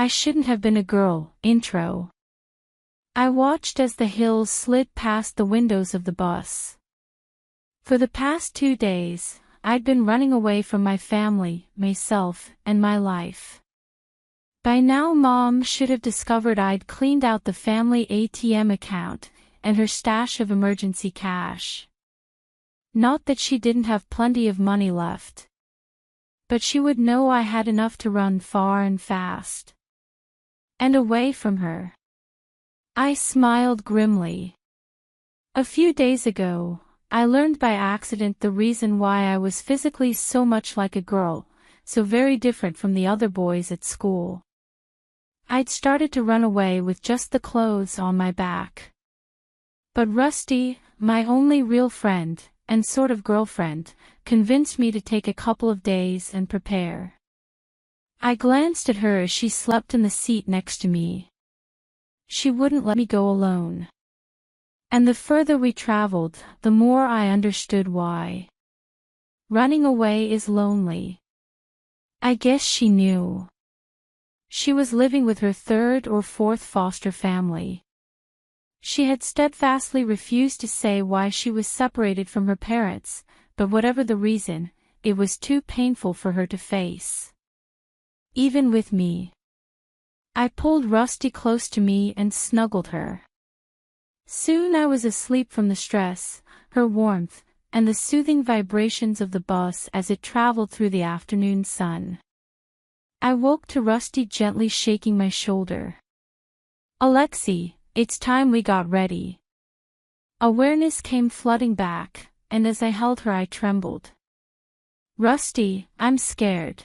I shouldn't have been a girl. Intro. I watched as the hills slid past the windows of the bus. For the past 2 days, I'd been running away from my family, myself, and my life. By now Mom should have discovered I'd cleaned out the family ATM account and her stash of emergency cash. Not that she didn't have plenty of money left. But she would know I had enough to run far and fast. And away from her. I smiled grimly. A few days ago, I learned by accident the reason why I was physically so much like a girl, so very different from the other boys at school. I'd started to run away with just the clothes on my back. But Rusty, my only real friend, and sort of girlfriend, convinced me to take a couple of days and prepare. I glanced at her as she slept in the seat next to me. She wouldn't let me go alone. And the further we traveled, the more I understood why. Running away is lonely. I guess she knew. She was living with her 3rd or 4th foster family. She had steadfastly refused to say why she was separated from her parents, but whatever the reason, it was too painful for her to face. Even with me. I pulled Rusty close to me and snuggled her. Soon I was asleep from the stress, her warmth, and the soothing vibrations of the bus as it traveled through the afternoon sun. I woke to Rusty gently shaking my shoulder. "Alexei, it's time we got ready." Awareness came flooding back, and as I held her I trembled. "Rusty, I'm scared."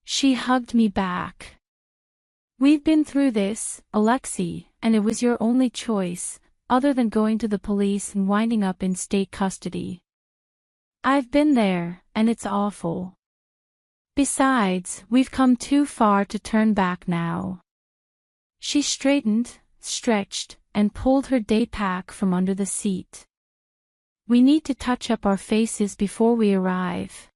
She hugged me back. "We've been through this, Alexei, and it was your only choice, other than going to the police and winding up in state custody. I've been there, and it's awful. Besides, we've come too far to turn back now." She straightened, stretched, and pulled her day pack from under the seat. "We need to touch up our faces before we arrive."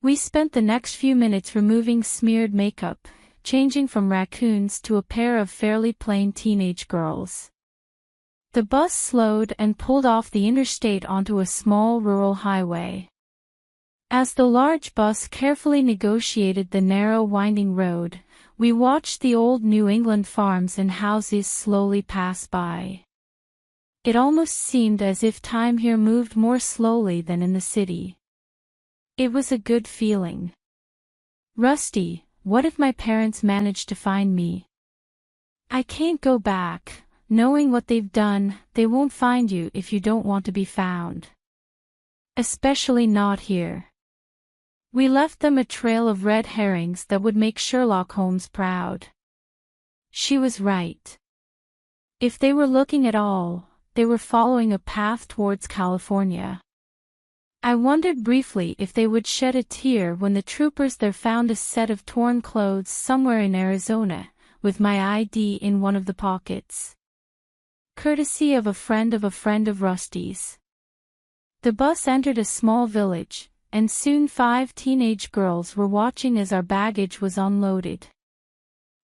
We spent the next few minutes removing smeared makeup, changing from raccoons to a pair of fairly plain teenage girls. The bus slowed and pulled off the interstate onto a small rural highway. As the large bus carefully negotiated the narrow winding road, we watched the old New England farms and houses slowly pass by. It almost seemed as if time here moved more slowly than in the city. It was a good feeling. "Rusty, what if my parents manage to find me? I can't go back. Knowing what they've done, they won't find you if you don't want to be found. Especially not here." We left them a trail of red herrings that would make Sherlock Holmes proud. She was right. If they were looking at all, they were following a path towards California. I wondered briefly if they would shed a tear when the troopers there found a set of torn clothes somewhere in Arizona, with my ID in one of the pockets. Courtesy of a friend of Rusty's. The bus entered a small village, and soon 5 teenage girls were watching as our baggage was unloaded.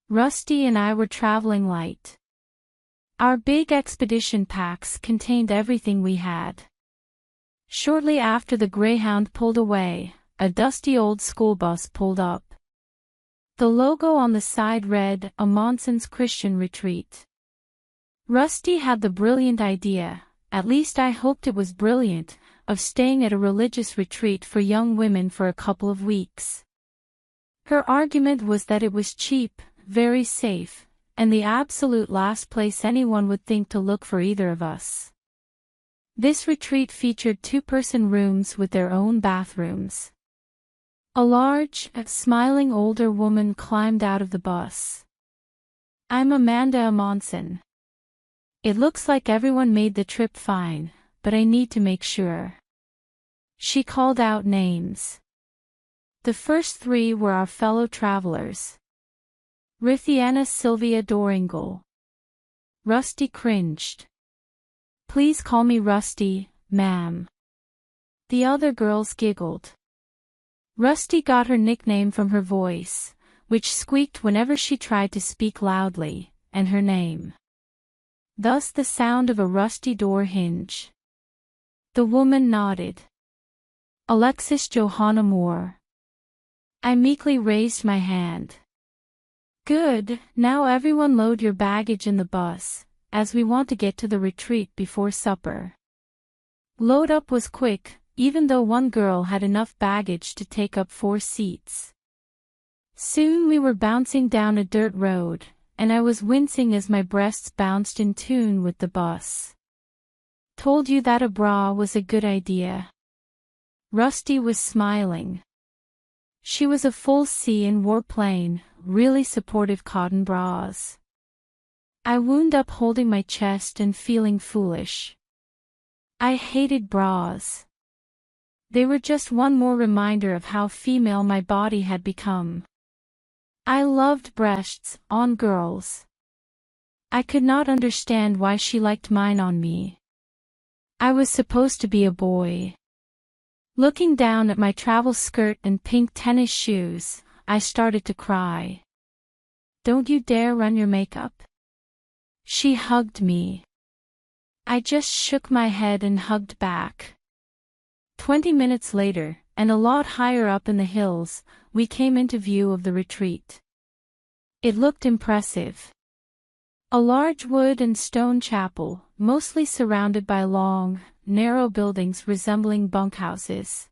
Rusty and I were traveling light. Our big expedition packs contained everything we had. Shortly after the Greyhound pulled away, a dusty old school bus pulled up. The logo on the side read, "Amundsen's Christian Retreat." Rusty had the brilliant idea, at least I hoped it was brilliant, of staying at a religious retreat for young women for a couple of weeks. Her argument was that it was cheap, very safe, and the absolute last place anyone would think to look for either of us. This retreat featured 2-person rooms with their own bathrooms. A large, smiling older woman climbed out of the bus. "I'm Amanda Amundsen. It looks like everyone made the trip fine, but I need to make sure." She called out names. The first 3 were our fellow travelers. Rithiana Sylvia Doringal. Rusty cringed. "Please call me Rusty, ma'am." The other girls giggled. Rusty got her nickname from her voice, which squeaked whenever she tried to speak loudly, and her name. Thus the sound of a rusty door hinge. The woman nodded. Alexis Johanna Moore. I meekly raised my hand. Good, now everyone load your baggage in the bus, as we want to get to the retreat before supper. Load up was quick, even though one girl had enough baggage to take up 4 seats. Soon we were bouncing down a dirt road, and I was wincing as my breasts bounced in tune with the bus. Told you that a bra was a good idea. Rusty was smiling. She was a full C and wore plain, really supportive cotton bras. I wound up holding my chest and feeling foolish. I hated bras. They were just one more reminder of how female my body had become. I loved breasts on girls. I could not understand why she liked mine on me. I was supposed to be a boy. Looking down at my travel skirt and pink tennis shoes, I started to cry. Don't you dare run your makeup. She hugged me. I just shook my head and hugged back. 20 minutes later, and a lot higher up in the hills, we came into view of the retreat. It looked impressive. A large wood and stone chapel, mostly surrounded by long, narrow buildings resembling bunkhouses.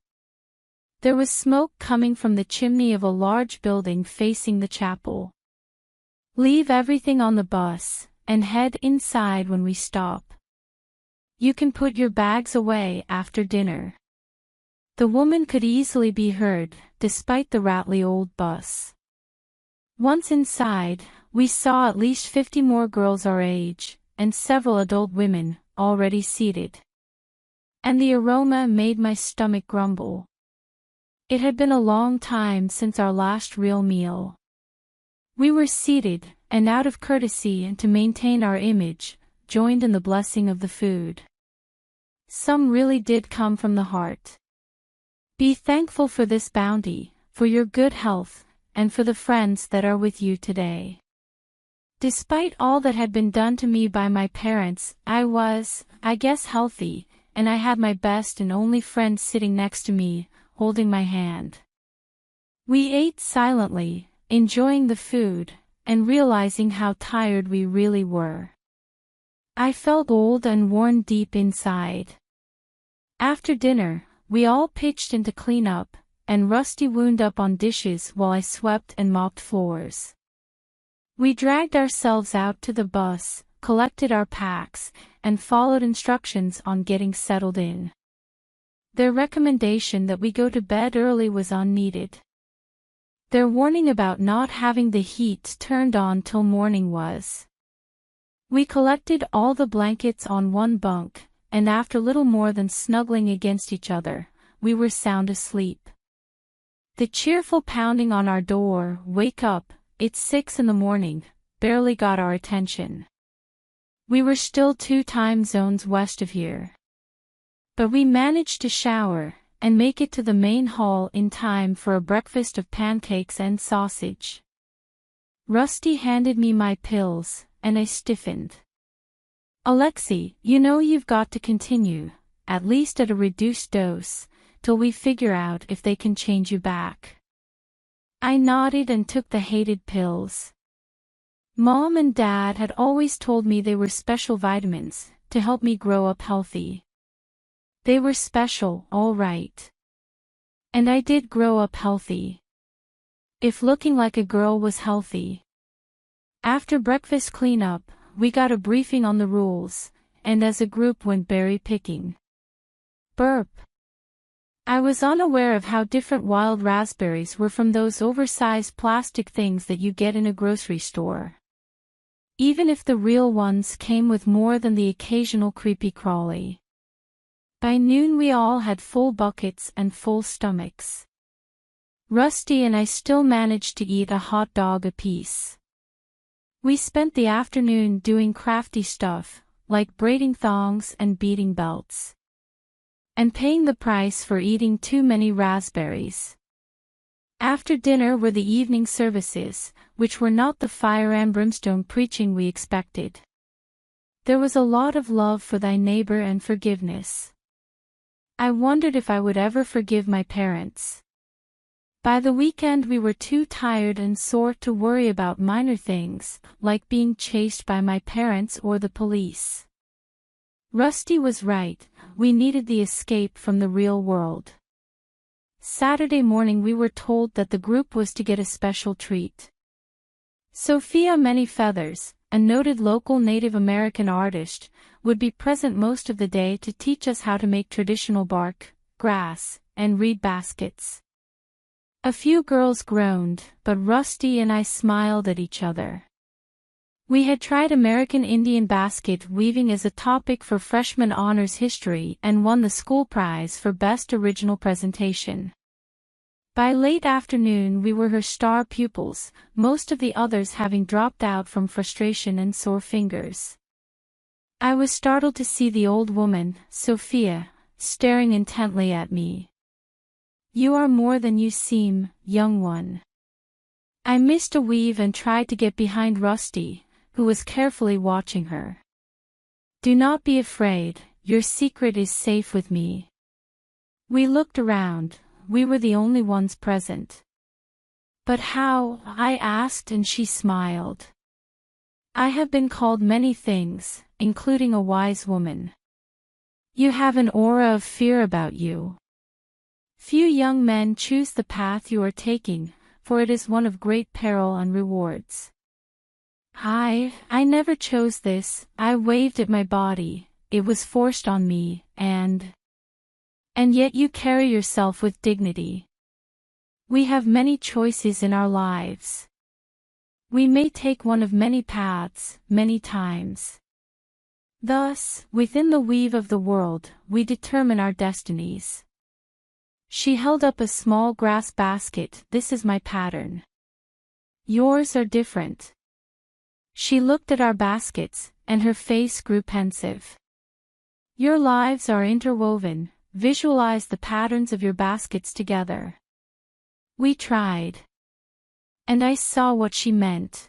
There was smoke coming from the chimney of a large building facing the chapel. Leave everything on the bus, and head inside when we stop. You can put your bags away after dinner. The woman could easily be heard, despite the rattly old bus. Once inside, we saw at least 50 more girls our age, and several adult women, already seated. And the aroma made my stomach grumble. It had been a long time since our last real meal. We were seated, and out of courtesy and to maintain our image, joined in the blessing of the food. Some really did come from the heart. Be thankful for this bounty, for your good health, and for the friends that are with you today. Despite all that had been done to me by my parents, I was, I guess, healthy, and I had my best and only friend sitting next to me, holding my hand. We ate silently, enjoying the food, and realizing how tired we really were. I felt old and worn deep inside. After dinner, we all pitched in to clean up, and Rusty wound up on dishes while I swept and mopped floors. We dragged ourselves out to the bus, collected our packs, and followed instructions on getting settled in. Their recommendation that we go to bed early was unneeded. Their warning about not having the heat turned on till morning was. We collected all the blankets on one bunk, and after little more than snuggling against each other, we were sound asleep. The cheerful pounding on our door, "Wake up, it's 6 in the morning," barely got our attention. We were still 2 time zones west of here. But we managed to shower, and make it to the main hall in time for a breakfast of pancakes and sausage. Rusty handed me my pills, and I stiffened. "Alexi, you know you've got to continue, at least at a reduced dose, till we figure out if they can change you back." I nodded and took the hated pills. Mom and Dad had always told me they were special vitamins, to help me grow up healthy. They were special, all right. And I did grow up healthy. If looking like a girl was healthy. After breakfast cleanup, we got a briefing on the rules, and as a group went berry picking. Burp. I was unaware of how different wild raspberries were from those oversized plastic things that you get in a grocery store. Even if the real ones came with more than the occasional creepy crawly. By noon we all had full buckets and full stomachs. Rusty and I still managed to eat a hot dog apiece. We spent the afternoon doing crafty stuff, like braiding thongs and beading belts. And paying the price for eating too many raspberries. After dinner were the evening services, which were not the fire and brimstone preaching we expected. There was a lot of love for thy neighbor and forgiveness. I wondered if I would ever forgive my parents. By the weekend we were too tired and sore to worry about minor things, like being chased by my parents or the police. Rusty was right, we needed the escape from the real world. Saturday morning we were told that the group was to get a special treat. Sophia Many Feathers, a noted local Native American artist, would be present most of the day to teach us how to make traditional bark, grass, and reed baskets. A few girls groaned, but Rusty and I smiled at each other. We had tried American Indian basket weaving as a topic for freshman honors history and won the school prize for best original presentation. By late afternoon we were her star pupils, most of the others having dropped out from frustration and sore fingers. I was startled to see the old woman, Sophia, staring intently at me. You are more than you seem, young one. I missed a weave and tried to get behind Rusty, who was carefully watching her. Do not be afraid, your secret is safe with me. We looked around, we were the only ones present. But how? I asked and she smiled. I have been called many things, including a wise woman. You have an aura of fear about you. Few young men choose the path you are taking, for it is one of great peril and rewards. I never chose this, I waved at my body, it was forced on me, and yet you carry yourself with dignity. We have many choices in our lives. We may take one of many paths, many times. Thus, within the weave of the world, we determine our destinies. She held up a small grass basket. This is my pattern. Yours are different. She looked at our baskets, and her face grew pensive. Your lives are interwoven, visualize the patterns of your baskets together. We tried. And I saw what she meant.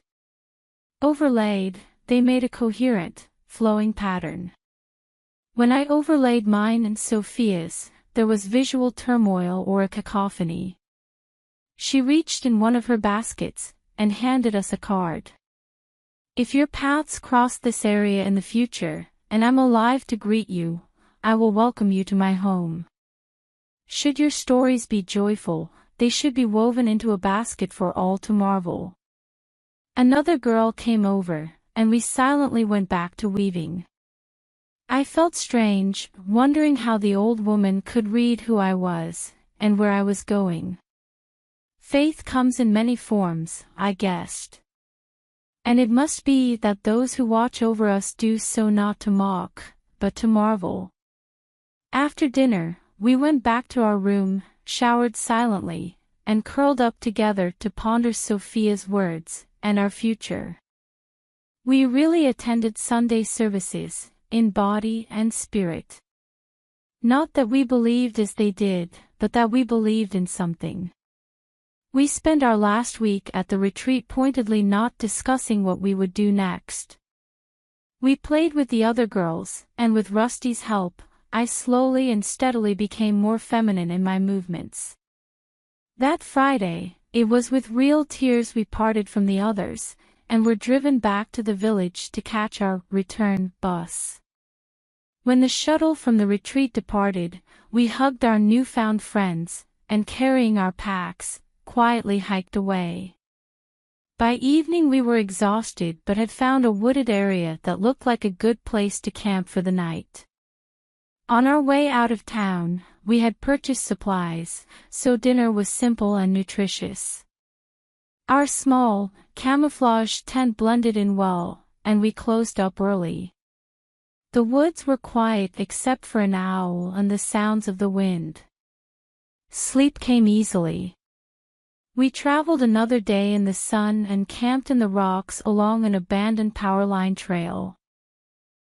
Overlaid, they made a coherent, flowing pattern. When I overlaid mine and Sophia's, there was visual turmoil or a cacophony. She reached in one of her baskets, and handed us a card. If your paths cross this area in the future, and I'm alive to greet you, I will welcome you to my home. Should your stories be joyful, they should be woven into a basket for all to marvel. Another girl came over, and we silently went back to weaving. I felt strange, wondering how the old woman could read who I was, and where I was going. Faith comes in many forms, I guessed. And it must be that those who watch over us do so not to mock, but to marvel. After dinner, we went back to our room, showered silently, and curled up together to ponder Sophia's words, and our future. We really attended Sunday services, in body and spirit. Not that we believed as they did, but that we believed in something. We spent our last week at the retreat pointedly not discussing what we would do next. We played with the other girls, and with Rusty's help, I slowly and steadily became more feminine in my movements. That Friday, it was with real tears we parted from the others, and were driven back to the village to catch our return bus. When the shuttle from the retreat departed, we hugged our newfound friends, and carrying our packs, quietly hiked away. By evening we were exhausted but had found a wooded area that looked like a good place to camp for the night. On our way out of town, we had purchased supplies, so dinner was simple and nutritious. Our small, camouflage tent blended in well, and we closed up early. The woods were quiet except for an owl and the sounds of the wind. Sleep came easily. We traveled another day in the sun and camped in the rocks along an abandoned power line trail.